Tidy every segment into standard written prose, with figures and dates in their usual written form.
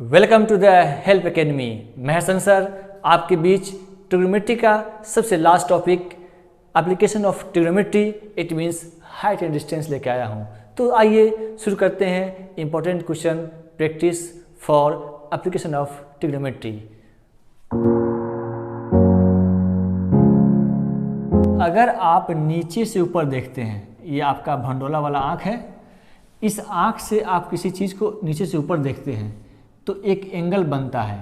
Welcome to the help academy. मैं Hasan sir आपके बीच ट्रिग्नोमेट्री का सबसे last topic application of trigonometry it means height and distance लेके आया हूँ। तो आइए शुरू करते हैं important question practice for application of trigonometry. अगर आप नीचे से ऊपर देखते हैं, ये आपका भंडोला वाला आँख है, इस आँख से आप किसी चीज़ को नीचे से ऊपर देखते हैं तो एक एंगल बनता है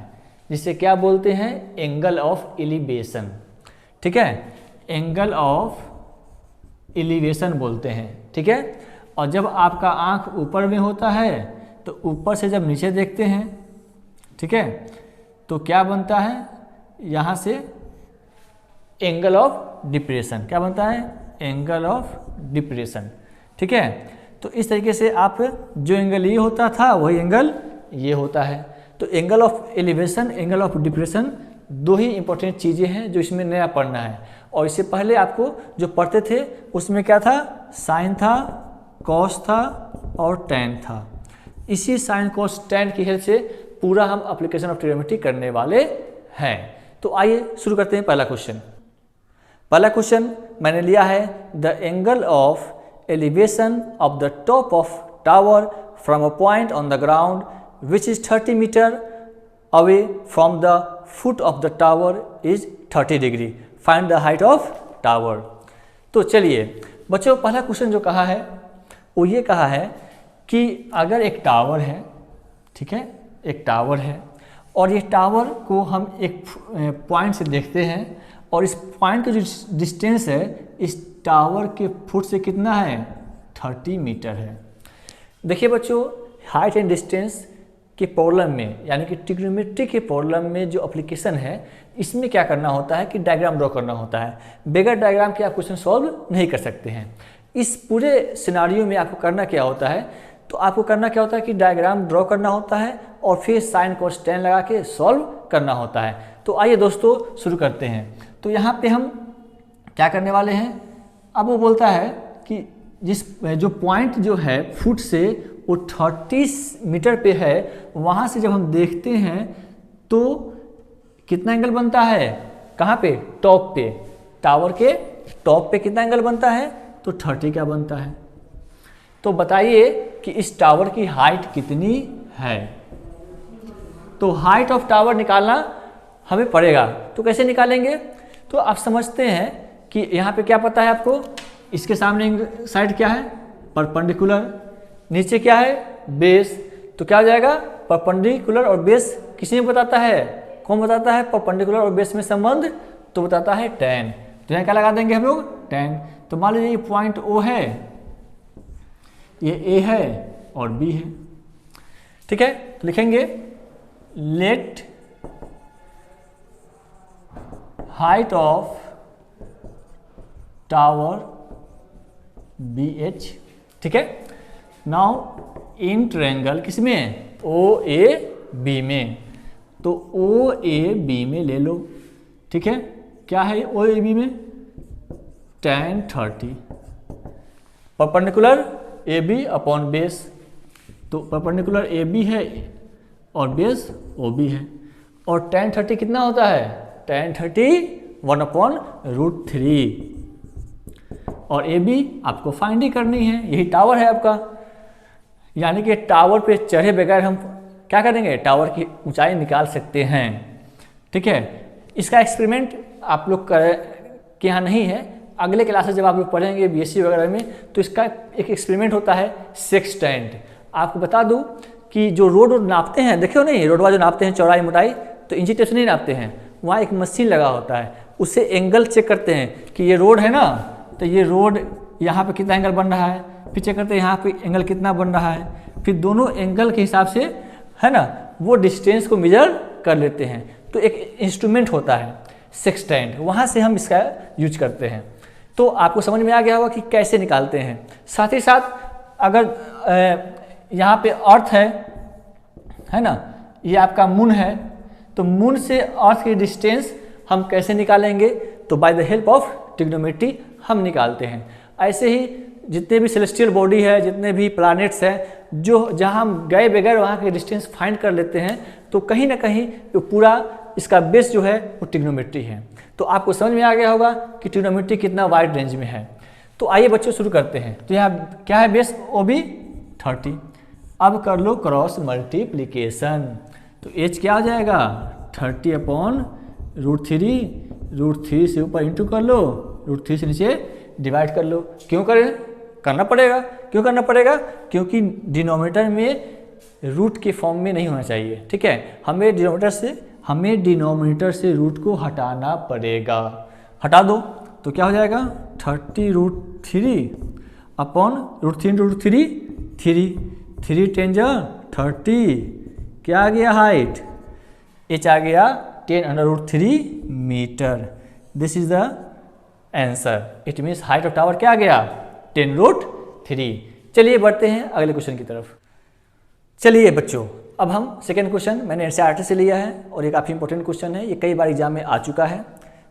जिसे क्या बोलते हैं, एंगल ऑफ एलिवेशन। ठीक है, एंगल ऑफ एलिवेशन बोलते हैं। ठीक है, और जब आपका आँख ऊपर में होता है तो ऊपर से जब नीचे देखते हैं, ठीक है, तो क्या बनता है, यहाँ से एंगल ऑफ डिप्रेशन। क्या बनता है, एंगल ऑफ डिप्रेशन। ठीक है, तो इस तरीके से आप जो एंगल ये होता था वही एंगल ये होता है। तो angle of elevation, angle of depression दो ही इंपॉर्टेंट चीज़ें हैं जो इसमें नया पढ़ना है। और इससे पहले आपको जो पढ़ते थे उसमें क्या था, साइन था, कॉस था और टैन था। इसी साइन कॉस टैन की हेल्प से पूरा हम एप्लीकेशन ऑफ ट्रिग्नोमेट्री करने वाले हैं। तो आइए शुरू करते हैं पहला क्वेश्चन। पहला क्वेश्चन मैंने लिया है, the angle of elevation of the top of tower from a point on the ground which is 30 meter away from the foot of the tower is 30 degree. Find the height of tower. तो चलिए बच्चों, पहला question जो कहा है वो ये कहा है कि अगर एक टावर है, ठीक है, एक टावर है और ये टावर को हम एक पॉइंट से देखते हैं और इस पॉइंट का जो डिस्टेंस है इस टावर के फुट से कितना है, 30 मीटर है। देखिए बच्चों, हाइट एंड डिस्टेंस के प्रॉब्लम में यानी कि ट्रिग्नोमेट्री के प्रॉब्लम में जो एप्लीकेशन है इसमें क्या करना होता है कि डायग्राम ड्रॉ करना होता है। बगैर डायग्राम के आप क्वेश्चन सॉल्व नहीं कर सकते हैं। इस पूरे सिनारियो में आपको करना क्या होता है, तो आपको करना क्या होता है कि डायग्राम ड्रॉ करना होता है और फिर साइन कॉस टैन लगा के सॉल्व करना होता है। तो आइए दोस्तों शुरू करते हैं। तो यहाँ पे हम क्या करने वाले हैं, अब वो बोलता है कि जो पॉइंट जो है फुट से वो 30 मीटर पे है, वहाँ से जब हम देखते हैं तो कितना एंगल बनता है, कहाँ पे, टॉप पे, टावर के टॉप पे कितना एंगल बनता है, तो 30 का बनता है। तो बताइए कि इस टावर की हाइट कितनी है। तो हाइट ऑफ टावर निकालना हमें पड़ेगा। तो कैसे निकालेंगे, तो आप समझते हैं कि यहाँ पे क्या पता है आपको, इसके सामने साइड क्या है, परपेंडिकुलर, नीचे क्या है, बेस। तो क्या हो जाएगा, परपेंडिकुलर और बेस किसी में बताता है, कौन बताता है, परपेंडिकुलर और बेस में संबंध, तो बताता है टैन। तो यहाँ क्या लगा देंगे हम लोग, टैन। तो मान लीजिए ये पॉइंट O है, ये A है और B है। ठीक है, तो लिखेंगे let height of tower BH। ठीक है, नाउ इन ट्रायंगल किसमें, OAB में। तो OAB में ले लो। ठीक है, क्या है OAB में, tan 30 perpendicular AB upon base. तो परपेंडिकुलर AB है और बेस OB है। और tan 30 कितना होता है, tan 30 1/√3। और AB आपको फाइंड ही करनी है, यही टावर है आपका। यानी कि टावर पे चढ़े बगैर हम क्या करेंगे, टावर की ऊंचाई निकाल सकते हैं। ठीक है, इसका एक्सपेरिमेंट आप लोग के यहाँ नहीं है, अगले क्लासेस जब आप लोग पढ़ेंगे BSc वगैरह में तो इसका एक एक्सपेरिमेंट होता है सेक्सटेंट। आपको बता दूं कि जो रोड नापते हैं, देखो नहीं, रोडवा जो नापते हैं चौड़ाई मोटाई, तो इंची टेप से नहीं नापते हैं, वहाँ एक मशीन लगा होता है, उससे एंगल चेक करते हैं कि ये रोड है ना, तो ये रोड यहाँ पे कितना एंगल बन रहा है, फिर चेक करते हैं यहाँ पे एंगल कितना बन रहा है, फिर दोनों एंगल के हिसाब से है ना वो डिस्टेंस को मेजर कर लेते हैं। तो एक इंस्ट्रूमेंट होता है सेक्सटेंट, वहाँ से हम इसका यूज करते हैं। तो आपको समझ में आ गया होगा कि कैसे निकालते हैं। साथ ही साथ अगर यहाँ पे अर्थ है ना, ये आपका मून है, तो मून से अर्थ की डिस्टेंस हम कैसे निकालेंगे, तो by the help of trigonometry हम निकालते हैं। ऐसे ही जितने भी सेलेस्टियल बॉडी है, जितने भी प्लैनेट्स हैं, जो जहाँ हम गए बगैर वहाँ के डिस्टेंस फाइंड कर लेते हैं, तो कहीं ना कहीं तो पूरा इसका बेस जो है वो ट्रिग्नोमेट्री है। तो आपको समझ में आ गया होगा कि ट्रिग्नोमेट्री कितना वाइड रेंज में है। तो आइए बच्चों शुरू करते हैं। तो यहाँ क्या है बेस, OB 30। अब कर लो क्रॉस मल्टीप्लीकेशन। तो H क्या हो जाएगा 30/√3, √3 से ऊपर इंटू कर लो, √3 से नीचे डिवाइड कर लो। क्यों करें, करना पड़ेगा। क्यों करना पड़ेगा, क्योंकि डिनोमिनेटर में रूट के फॉर्म में नहीं होना चाहिए। ठीक है, हमें डिनोमिनेटर से रूट को हटाना पड़ेगा। हटा दो तो क्या हो जाएगा 30√3/√3 3 10 30। क्या आ गया हाइट, H आ गया 10√3 metre. This is the answer. It means height of tower क्या आ गया 10√3। चलिए बढ़ते हैं अगले क्वेश्चन की तरफ। चलिए बच्चों, अब हम सेकेंड क्वेश्चन मैंने एनसीईआरटी से लिया है और ये काफ़ी इंपॉर्टेंट क्वेश्चन है। ये कई बार एग्जाम में आ चुका है।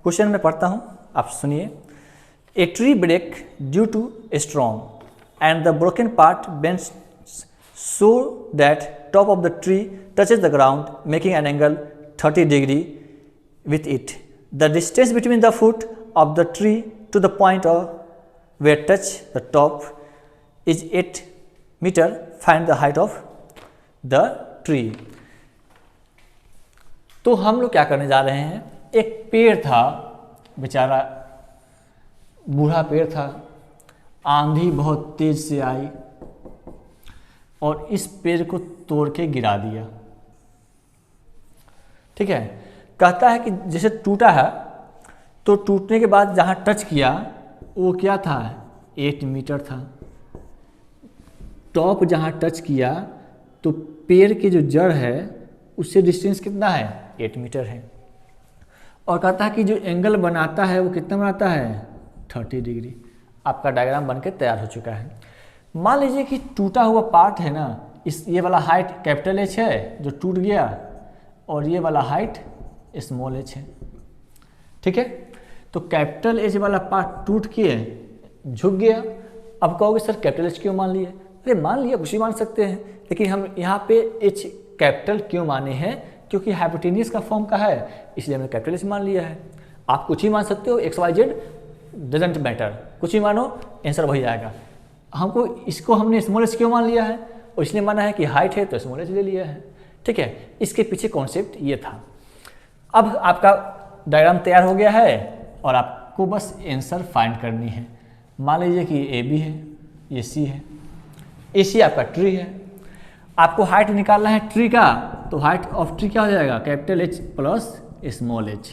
क्वेश्चन मैं पढ़ता हूँ, आप सुनिए। A tree break due to a storm and the broken part bends so that top of the tree touches the ground, making an angle 30 degree with it. The distance between the foot of the tree to the point of where touch the top is 8 meter. Find the height of the tree. तो हम लोग क्या करने जा रहे हैं, एक पेड़ था, बेचारा बूढ़ा पेड़ था, आंधी बहुत तेज से आई और इस पेड़ को तोड़ के गिरा दिया। ठीक है, कहता है कि जैसे टूटा है तो टूटने के बाद जहाँ टच किया वो क्या था 8 मीटर था। टॉप जहाँ टच किया तो पेड़ की जो जड़ है उससे डिस्टेंस कितना है 8 मीटर है। और कहता है कि जो एंगल बनाता है वो कितना बनाता है 30 डिग्री। आपका डायग्राम बनके तैयार हो चुका है। मान लीजिए कि टूटा हुआ पार्ट है ना, ये वाला हाइट कैपिटल H है जो टूट गया और ये वाला हाइट स्मॉल h है। ठीक है, तो कैपिटल H वाला पार्ट टूट के झुक गया। अब कहोगे सर कैपिटल H क्यों मान लिए? अरे मान लिया, कुछ ही मान सकते हैं, लेकिन हम यहाँ पे H कैपिटल क्यों माने हैं, क्योंकि हाइपोटेनियस का फॉर्म का है, इसलिए हमने कैपिटल H मान लिया है। आप कुछ ही मान सकते हो, XYZ डजेंट मैटर, कुछ ही मानो आंसर वही आएगा। हमको इसको हमने स्मॉल h क्यों मान लिया है, और इसलिए माना है कि हाइट है तो स्मॉल h ले लिया है। ठीक है, इसके पीछे कॉन्सेप्ट ये था। अब आपका डायग्राम तैयार हो गया है और आपको बस आंसर फाइंड करनी है। मान लीजिए कि ये AB है, ये C है, AC आपका ट्री है। आपको हाइट निकालना है ट्री का, तो हाइट ऑफ ट्री क्या हो जाएगा capital H plus small h,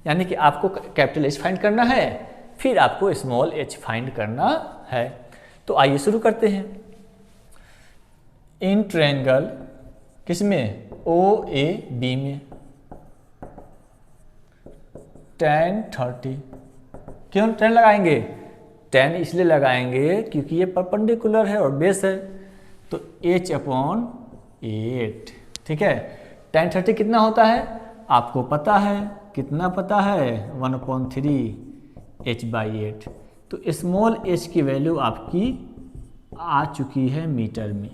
यानी कि आपको कैपिटल H फाइंड करना है, फिर आपको स्मॉल h फाइंड करना है। तो आइए शुरू करते हैं। इन ट्रायंगल किसमें OAB में tan 30, क्यों tan लगाएंगे, tan इसलिए लगाएंगे क्योंकि ये परपेंडिकुलर है और बेस है, तो H/8। ठीक है, tan 30 कितना होता है आपको पता है, कितना पता है 1/3 H/8। तो स्मॉल h की वैल्यू आपकी आ चुकी है मीटर में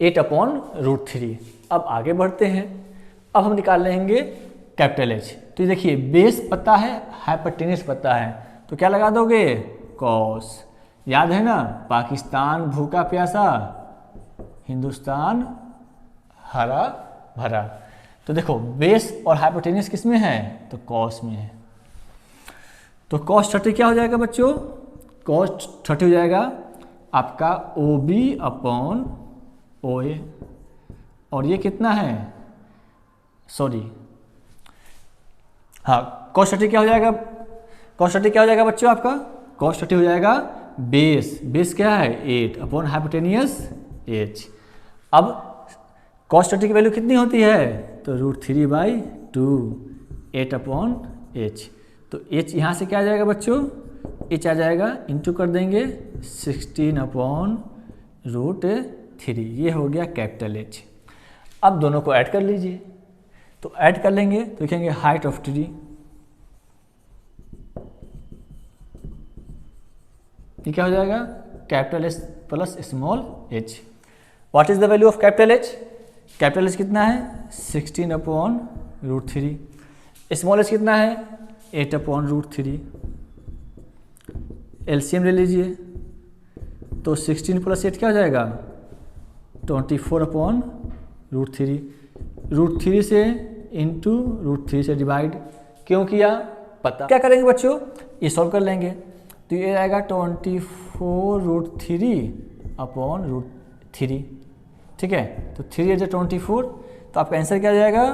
8/√3। अब आगे बढ़ते हैं। अब हम निकाल लेंगे कैपिटल H। तो ये देखिए बेस पता है, हाइपोटेन्यूस पता है, तो क्या लगा दोगे कॉस। याद है ना, पाकिस्तान भूखा प्यासा, हिंदुस्तान हरा भरा। तो देखो बेस और हाइपोटेन्यूस किस में है, तो कॉस में है। तो cos 30 क्या हो जाएगा बच्चों, cos 30 हो जाएगा आपका OB/OA, और ये कितना है, सॉरी हाँ, cos 30 क्या हो जाएगा, cos 30 क्या हो जाएगा बच्चों आपका, cos 30 हो जाएगा बेस क्या है 8/हाइपोटेनियस h। अब cos 30 की वैल्यू कितनी होती है, तो √3/2 8/h। तो h यहाँ से क्या आ जाएगा बच्चों, h आ जाएगा, इंटू कर देंगे 16/√3। ये हो गया कैपिटल H। अब दोनों को ऐड कर लीजिए, तो ऐड कर लेंगे तो लिखेंगे हाइट ऑफ ट्री ये क्या हो जाएगा, capital H plus small H. What is the value of capital H? Capital H कितना है 16/√3, स्मॉल एच कितना है 8/√3। एलसीएम ले लीजिए, तो 16 + 8 क्या हो जाएगा 24/√3। √3 से इंटू √3 से डिवाइड क्यों किया पता। क्या करेंगे बच्चों, ये सॉल्व कर लेंगे, तो ये आएगा 24√3/√3। ठीक है, तो 3 × 24, तो आपका आंसर क्या हो जाएगा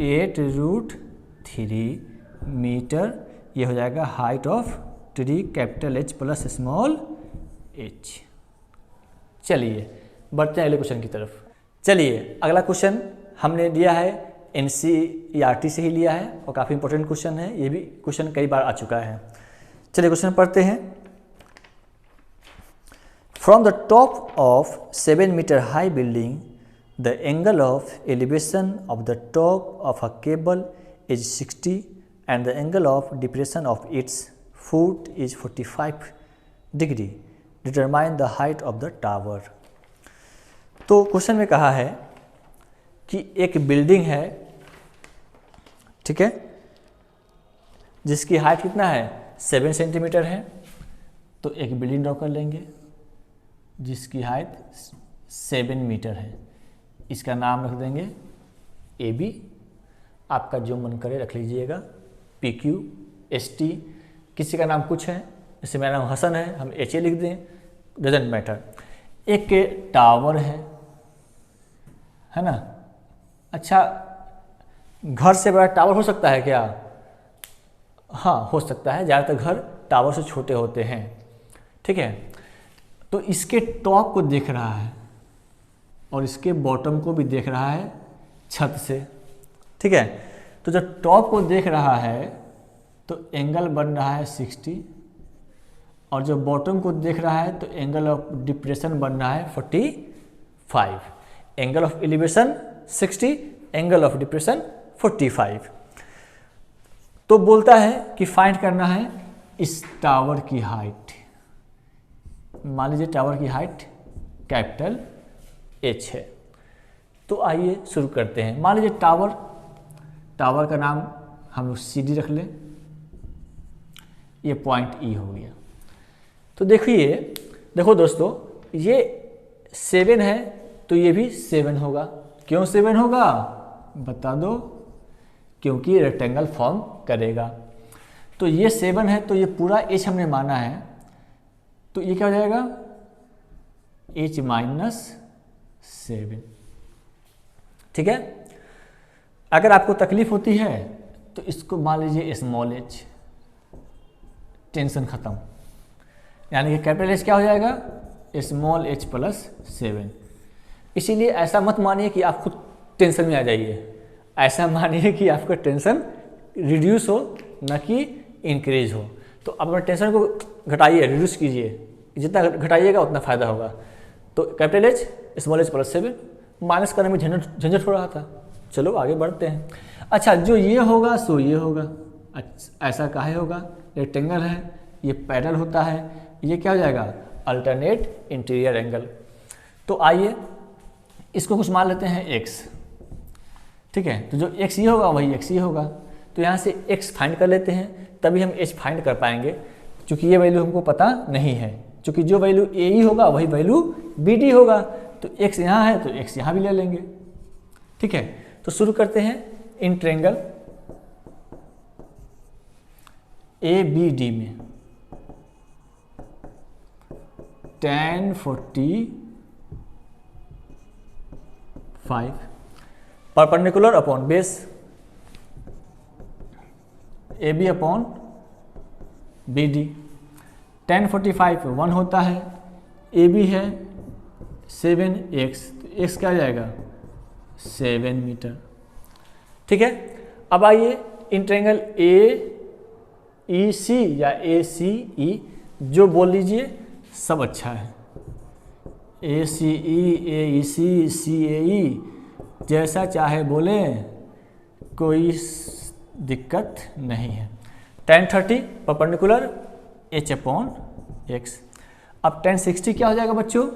8√3 मीटर। ये हो जाएगा height of tree capital H plus small H. चलिए बढ़ते हैं अगले क्वेश्चन की तरफ। चलिए अगला क्वेश्चन हमने लिया है NCERT से ही लिया है और काफ़ी इंपॉर्टेंट क्वेश्चन है, ये भी क्वेश्चन कई बार आ चुका है। चलिए क्वेश्चन पढ़ते हैं। From the top of 7 metre high building the angle of elevation of the top of a cable is 60 and the angle of depression of its foot is 45 degree. Determine the height of the tower. तो question में कहा है कि एक building है, ठीक है, जिसकी हाइट कितना है 7 सेंटीमीटर है। तो एक बिल्डिंग ड्रॉ कर लेंगे जिसकी हाइट 7 मीटर है। इसका नाम रख देंगे AB, आपका जो मन करे रख लीजिएगा, PQ, ST, किसी का नाम कुछ है, जैसे मेरा नाम हसन है, हम HA लिख दें, डजेंट मैटर। एक के टावर है ना। अच्छा, घर से बड़ा टावर हो सकता है क्या? हाँ हो सकता है, ज़्यादातर घर टावर से छोटे होते हैं। ठीक है, तो इसके टॉप को देख रहा है और इसके बॉटम को भी देख रहा है छत से। ठीक है, तो जब टॉप को देख रहा है तो एंगल बन रहा है 60 और जब बॉटम को देख रहा है तो एंगल ऑफ डिप्रेशन बन रहा है 45। Angle of elevation 60, angle of depression 45। तो बोलता है कि फाइंड करना है इस टावर की हाइट। मान लीजिए टावर की हाइट कैपिटल H है। तो आइए शुरू करते हैं। मान लीजिए टावर का नाम हम लोग CD रख लें, ये पॉइंट E हो गया। तो देखो दोस्तों, ये 7 है तो ये भी 7 होगा। क्यों 7 होगा बता दो, क्योंकि रेक्टेंगल फॉर्म करेगा। तो ये 7 है तो ये पूरा H हमने माना है, तो ये क्या हो जाएगा H - 7। ठीक है, अगर आपको तकलीफ होती है तो इसको मान लीजिए स्मॉल h, टेंशन खत्म। यानी कि कैपिटल H क्या हो जाएगा स्मॉल h + 7। इसीलिए ऐसा मत मानिए कि आप खुद टेंशन में आ जाइए, ऐसा मानिए कि आपका टेंशन रिड्यूस हो न कि इंक्रीज हो। तो अपना टेंशन को घटाइए, रिड्यूस कीजिए, जितना घटाइएगा उतना फ़ायदा होगा। तो capital H small h + 7, minus करने में झंझट हो रहा था। चलो आगे बढ़ते हैं। अच्छा, जो ये होगा सो ये होगा। अच्छा, ऐसा काहे होगा, रेक्टेंगल है, ये पैरेलल होता है, ये क्या हो जाएगा अल्टरनेट इंटीरियर एंगल। तो आइए इसको कुछ मान लेते हैं x। ठीक है, तो जो x ये होगा वही x ये होगा। तो यहाँ से x फाइंड कर लेते हैं, तभी हम h फाइंड कर पाएंगे, क्योंकि ये वैल्यू हमको पता नहीं है। क्योंकि जो वैल्यू AE होगा वही वैल्यू BD होगा, तो x यहाँ है तो x यहाँ भी ले लेंगे। ठीक है, तो शुरू करते हैं। इन ट्रायंगल ABD में tan 45 perpendicular upon base AB upon BD। tan 45 1 होता है, AB है 7x, तो x क्या आ जाएगा 7 मीटर। ठीक है, अब आइए इन ट्रायंगल AEC या ACE, जो बोल लीजिए सब अच्छा है। ACE, AEC, CAE, जैसा चाहे बोले, कोई दिक्कत नहीं है। tan 30 perpendicular H upon x। अब tan 60 क्या हो जाएगा बच्चों,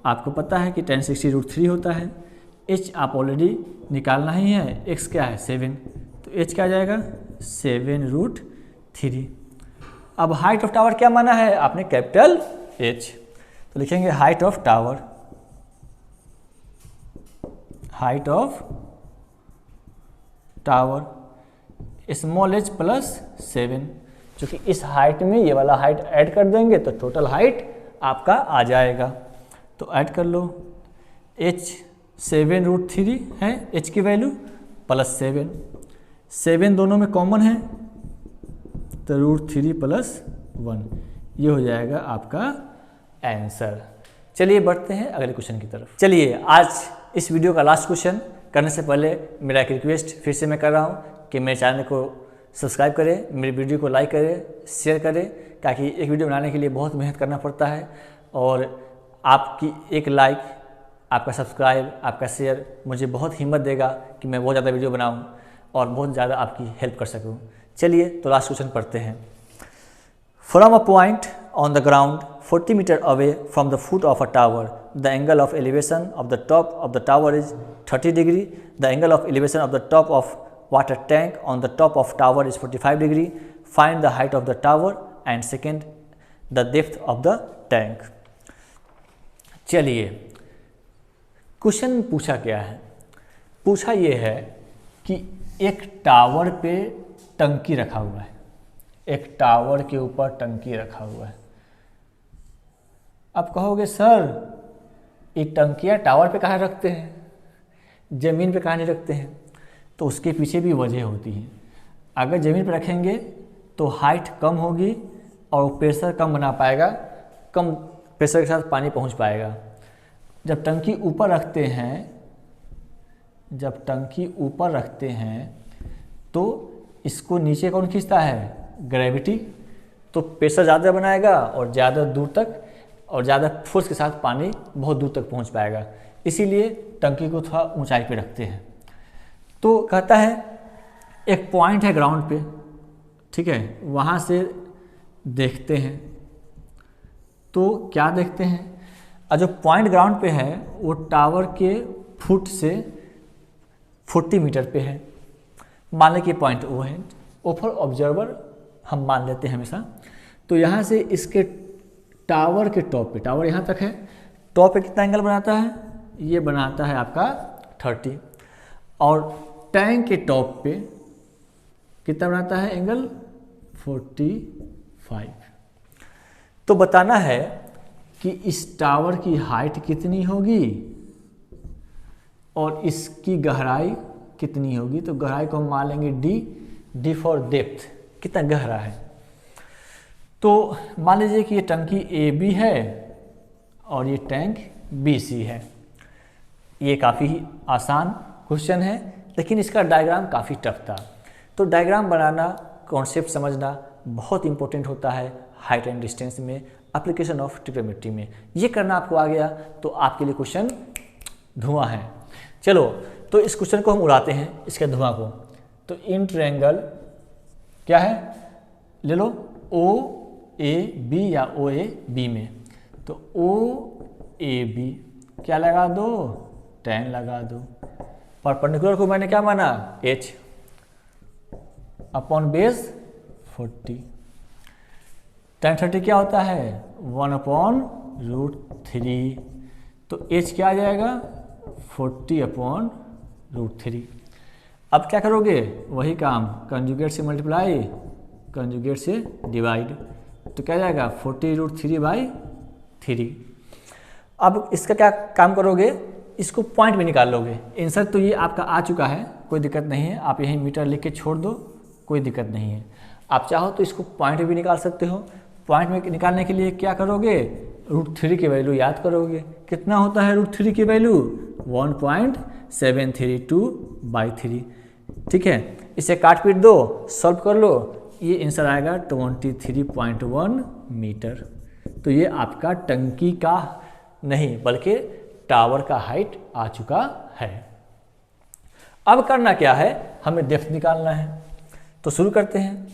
आपको पता है कि tan 60√3 होता है। h आप ऑलरेडी निकालना ही है, x क्या है 7, तो h क्या आ जाएगा 7√3। अब हाइट ऑफ टावर क्या माना है आपने, कैपिटल H, तो लिखेंगे height of tower, height of tower small h plus 7, क्योंकि इस हाइट में ये वाला हाइट ऐड कर देंगे तो टोटल हाइट आपका आ जाएगा। तो ऐड कर लो, h 7√3 है h की वैल्यू प्लस 7 दोनों में कॉमन है तो √3 प्लस 1, ये हो जाएगा आपका आंसर। चलिए बढ़ते हैं अगले क्वेश्चन की तरफ। चलिए आज इस वीडियो का लास्ट क्वेश्चन करने से पहले मेरा एक रिक्वेस्ट फिर से मैं कर रहा हूँ कि मेरे चैनल को सब्सक्राइब करें, मेरी वीडियो को लाइक करें, शेयर करें, ताकि एक वीडियो बनाने के लिए बहुत मेहनत करना पड़ता है और आपकी एक लाइक, आपका सब्सक्राइब, आपका शेयर मुझे बहुत हिम्मत देगा कि मैं बहुत ज़्यादा वीडियो बनाऊँ और बहुत ज़्यादा आपकी हेल्प कर सकूँ। चलिए तो लास्ट क्वेश्चन पढ़ते हैं। From a point on the ground 40 metre away from the foot of a tower, the angle of elevation of the top of the tower is 30 degree, the angle of elevation of the top of water tank on the top of tower is 45 degree, find the height of the tower and second the depth of the tank. चलिए question पूछा क्या है, पूछा ये है कि एक tower पे टंकी रखा हुआ है, एक टावर के ऊपर टंकी रखा हुआ है। अब कहोगे सर ये टंकियाँ टावर पे कहाँ रखते हैं, ज़मीन पे कहाँ नहीं रखते हैं, तो उसके पीछे भी वजह होती है। अगर ज़मीन पे रखेंगे तो हाइट कम होगी और प्रेशर कम बना पाएगा, कम प्रेशर के साथ पानी पहुंच पाएगा। जब टंकी ऊपर रखते हैं, जब टंकी ऊपर रखते हैं तो इसको नीचे कौन खींचता है, ग्रेविटी, तो प्रेशर ज़्यादा बनाएगा और ज़्यादा दूर तक और ज़्यादा फोर्स के साथ पानी बहुत दूर तक पहुंच पाएगा, इसीलिए टंकी को थोड़ा ऊंचाई पे रखते हैं। तो कहता है एक पॉइंट है ग्राउंड पे, ठीक है, वहाँ से देखते हैं तो क्या देखते हैं, और जो पॉइंट ग्राउंड पे है वो टावर के फुट से 40 मीटर पे है। मान लें कि पॉइंट वो है, ओवर ऑब्जर्वर हम मान लेते हैं हमेशा। तो यहाँ से इसके टावर के टॉप पे, टावर यहाँ तक है, टॉप पे कितना एंगल बनाता है, ये बनाता है आपका 30, और टैंक के टॉप पे कितना बनाता है एंगल 45। तो बताना है कि इस टावर की हाइट कितनी होगी और इसकी गहराई कितनी होगी। तो गहराई को हम मान लेंगे डी फॉर डेप्थ, कितना गहरा है। तो मान लीजिए कि ये टंकी AB है और ये टैंक BC है। ये काफ़ी आसान क्वेश्चन है, लेकिन इसका डायग्राम काफ़ी टफ था। तो डायग्राम बनाना, कॉन्सेप्ट समझना बहुत इंपॉर्टेंट होता है हाइट एंड डिस्टेंस में, एप्लीकेशन ऑफ ट्रिग्नोमेट्री में। ये करना आपको आ गया तो आपके लिए क्वेश्चन धुआं है। चलो तो इस क्वेश्चन को हम उड़ाते हैं, इसके धुआं को। तो इन ट्रायंगल क्या है, ले लो OAB या OAB में, तो OAB क्या लगा दो, tan लगा दो। परपेंडिकुलर को मैंने क्या माना, H अपॉन बेस 40। tan 30 क्या होता है, 1/√3, तो H क्या आ जाएगा 40/√3। अब क्या करोगे, वही काम, कंजुगेट से मल्टीप्लाई, कंजुगेट से डिवाइड, तो क्या जाएगा 40√3/3। अब इसका क्या काम करोगे, इसको पॉइंट में निकाल लोगे। आंसर तो ये आपका आ चुका है, कोई दिक्कत नहीं है, आप यहीं मीटर लिख के छोड़ दो, कोई दिक्कत नहीं है। आप चाहो तो इसको पॉइंट में भी निकाल सकते हो। पॉइंट में निकालने के लिए क्या करोगे, √3 की वैल्यू याद करोगे। कितना होता है √3 की वैल्यू, 1.732/3। ठीक है, इसे काट पीट दो, सॉल्व कर लो, ये आंसर आएगा 23.1 मीटर। तो ये आपका टंकी का नहीं बल्कि टावर का हाइट आ चुका है। अब करना क्या है, हमें डेप्थ निकालना है। तो शुरू करते हैं।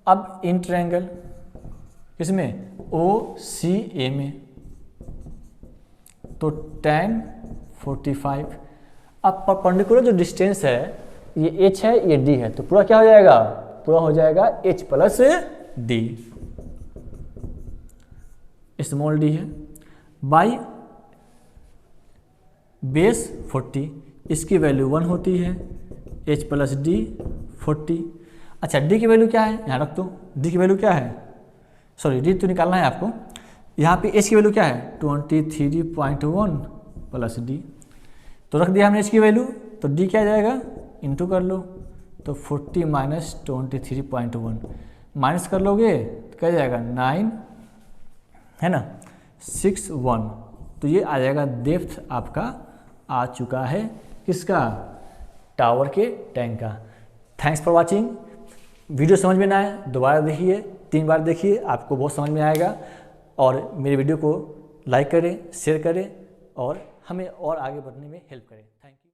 अब इन ट्रायंगल किसमें, OCA में, तो tan 45। अब परपेंडिकुलर जो डिस्टेंस है ये h है, ये d है, तो पूरा क्या हो जाएगा, पूरा हो जाएगा h plus d, small d है, बाई बेस 40, इसकी वैल्यू 1 होती है, h प्लस d 40। अच्छा d की वैल्यू क्या है, यहाँ रख दो, d की वैल्यू क्या है, सॉरी d तो निकालना है आपको, यहाँ पे h की वैल्यू क्या है 23.1 प्लस d, तो रख दिया हमने h की वैल्यू, तो d क्या आ जाएगा, इंटू कर लो, तो 40 माइनस 23.1 माइनस कर लोगे तो क्या जाएगा 9 है ना 61, तो ये आ जाएगा डेप्थ आपका आ चुका है किसका, टावर के टैंक का। Thanks for watching. वीडियो समझ में ना आए दोबारा देखिए, 3 बार देखिए, आपको बहुत समझ में आएगा। और मेरे वीडियो को लाइक करें, शेयर करें और हमें और आगे बढ़ने में हेल्प करें। Thank you.